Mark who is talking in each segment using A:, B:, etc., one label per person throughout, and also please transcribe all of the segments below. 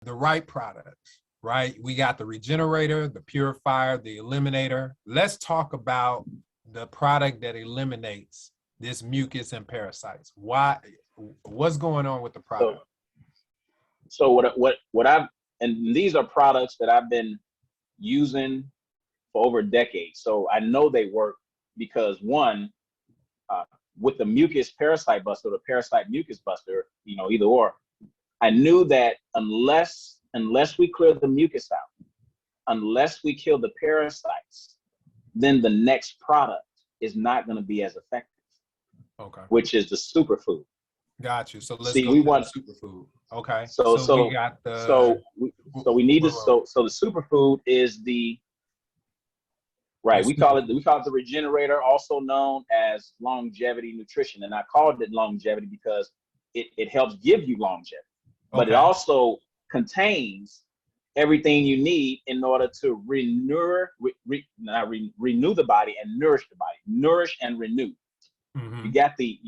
A: the right products, right? We got the regenerator, the purifier, the eliminator. Let's talk about the product that eliminates this mucus and parasites. What's going on with the
B: So,
A: product?
B: so what I've, and these are products that I've been using for over a decade. So I know they work because one, uh, with the mucus parasite buster, the parasite mucus buster, either or, I knew that unless we clear the mucus out, unless we kill the parasites, then the next product is not going to be as effective,
A: Okay.
B: which is the superfood.
A: Got you. So let's
B: See,
A: go
B: we
A: to the
B: want
A: superfood. Okay.
B: so
A: So we
B: so
A: got the
B: so we need to so the superfood is the right. We call it the regenerator, also known as longevity nutrition, and I called it longevity because it helps give you longevity, but it
A: Okay.
B: also contains everything you need in order to renew the body and nourish the body, nourish and renew.
A: Mm-hmm.
B: You got the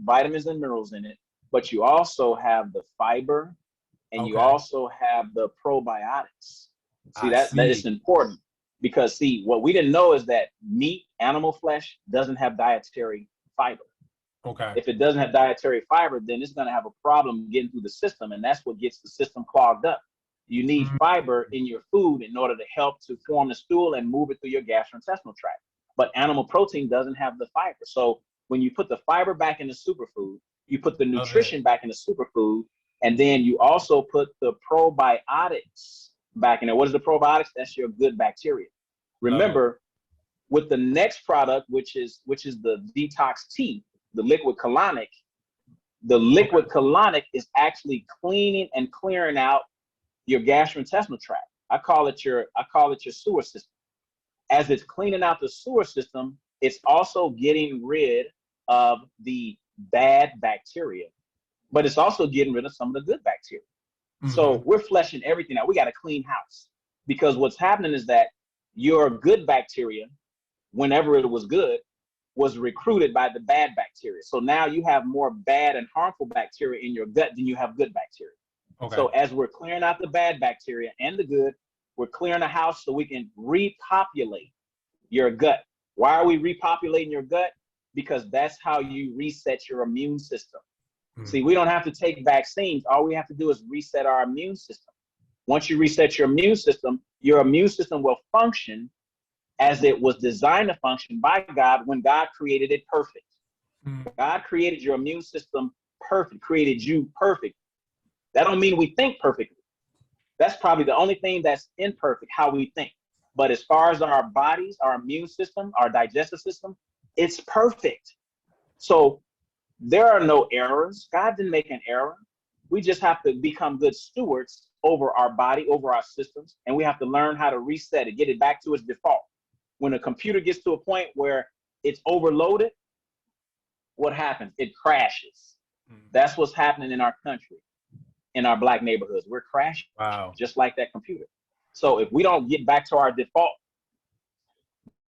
B: vitamins and minerals in it, but you also have the fiber and you
A: Okay.
B: also have the probiotics. See
A: I
B: that is
A: see.
B: important because see what we didn't know is that meat, animal flesh doesn't have dietary fiber.
A: Okay.
B: If it doesn't have dietary fiber, then it's going to have a problem getting through the system, and that's what gets the system clogged up. You need fiber in your food in order to help to form the stool and move it through your gastrointestinal tract. But animal protein doesn't have the fiber. So when you put the fiber back in the superfood, you put the
A: Love it.
B: nutrition back in the superfood, and then you also put the probiotics back in there. What is the probiotics? That's your good bacteria.
A: Love it.
B: Remember, with the next product, which is the detox tea, the liquid colonic, is actually cleaning and clearing out your gastrointestinal tract. I call it your sewer system. As it's cleaning out the sewer system, it's also getting rid of the bad bacteria, but it's also getting rid of some of the good bacteria.
A: Mm-hmm.
B: So we're fleshing everything out. We got a clean house because what's happening is that your good bacteria, whenever it was good, was recruited by the bad bacteria. So now you have more bad and harmful bacteria in your gut than you have good bacteria.
A: Okay.
B: So as we're clearing out the bad bacteria and the good, we're clearing the house so we can repopulate your gut. Why are we repopulating your gut? Because that's how you reset your immune system. See, we don't have to take vaccines. All we have to do is reset our immune system. Once you reset your immune system will function as it was designed to function by God when God created it perfect. God created your immune system perfect, created you perfect. That don't mean we think perfectly. That's probably the only thing that's imperfect, how we think. But as far as our bodies, our immune system, our digestive system, it's perfect. So there are no errors. God didn't make an error. We just have to become good stewards over our body, over our systems, and we have to learn how to reset it, get it back to its default. When a computer gets to a point where it's overloaded, what happens? It crashes. That's what's happening in our country, in our Black neighborhoods. We're crashing, just like that computer. So if we don't get back to our default,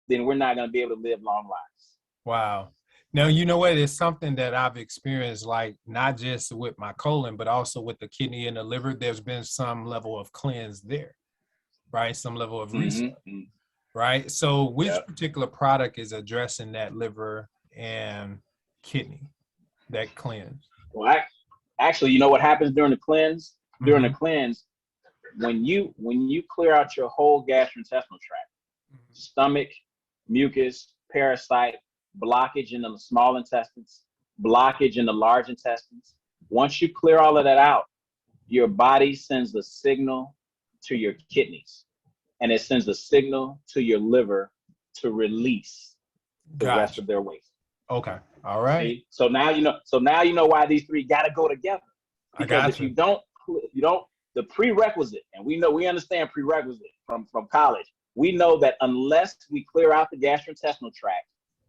B: then we're not going to be able to live long lives.
A: Wow. Now, you know what? It's something that I've experienced, like not just with my colon, but also with the kidney and the liver. There's been some level of cleanse there, right? Some level of reset, right? So which particular product is addressing that liver and kidney, that cleanse?
B: Well, actually, you know what happens during the cleanse? During the cleanse, when you clear out your whole gastrointestinal tract, stomach, mucus, parasite, blockage in the small intestines, blockage in the large intestines. Once you clear all of that out, your body sends a signal to your kidneys, and it sends a signal to your liver to release the rest of their waste.
A: Okay. All right.
B: See? So now you know why these three got to go together. Because if you don't, the prerequisite, and we understand prerequisite from college. We know that unless we clear out the gastrointestinal tract,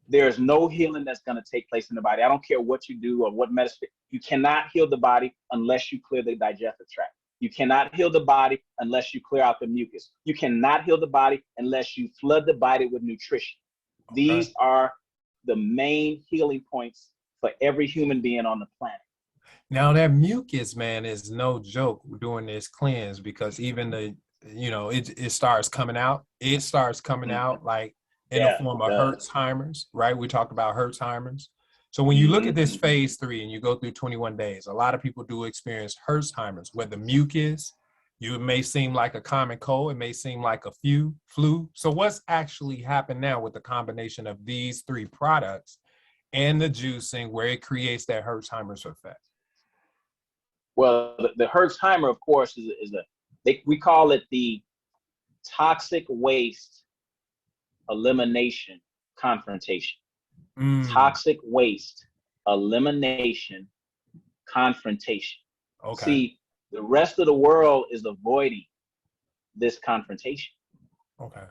B: there's no healing that's going to take place in the body. I don't care what you do or what medicine. You cannot heal the body unless you clear the digestive tract. You cannot heal the body unless you clear out the mucus. You cannot heal the body unless you flood the body with nutrition. Okay. These are the main healing points for every human being on the planet.
A: Now that mucus, man, is no joke during this cleanse because even the, it starts coming out. It starts coming
B: Mhm.
A: out like in the
B: Yeah,
A: form
B: it
A: of
B: does.
A: Hertzheimer's, right? We talked about Hertzheimer's. So when you look at
B: Hmm.
A: this phase 3 and you go through 21 days, a lot of people do experience Hertzheimer's where the mucus, you it may seem like a common cold, it may seem like a flu. So what's actually happened now with the combination of these three products and the juicing where it creates that Hertzheimer's effect?
B: Well, the Hertzheimer, of course, we call it the toxic waste elimination confrontation.
A: Mm,
B: Toxic waste elimination confrontation.
A: okay.
B: See, the rest of the world is avoiding this confrontation,
A: Okay.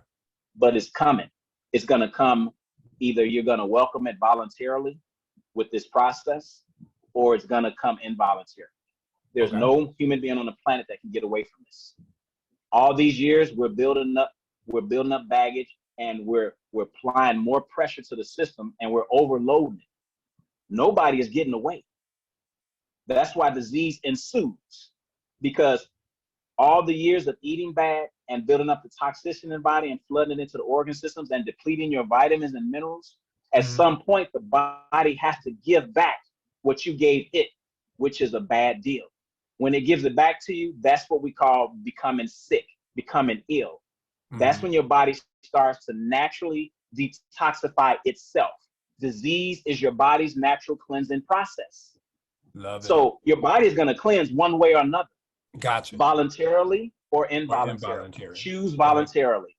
B: but it's coming. It's going to come. Either you're going to welcome it voluntarily with this process, or it's going to come involuntarily. There's
A: Okay.
B: no human being on the planet that can get away from this. All these years we're building up baggage, and we're applying more pressure to the system, and we're overloading it. Nobody is getting away. That's why disease ensues, because all the years of eating bad and building up the toxicity in the body and flooding it into the organ systems and depleting your vitamins and minerals, at
A: Mhm.
B: some point the body has to give back what you gave it, which is a bad deal. When it gives it back to you, that's what we call becoming sick, becoming ill. That's
A: Mhm.
B: when your body starts to naturally detoxify itself. Disease is your body's natural cleansing process.
A: Love it.
B: So your body is going to cleanse one way or another,
A: Gotcha.
B: voluntarily or
A: Or
B: involuntarily.
A: involuntary.
B: Choose
A: That makes
B: voluntarily.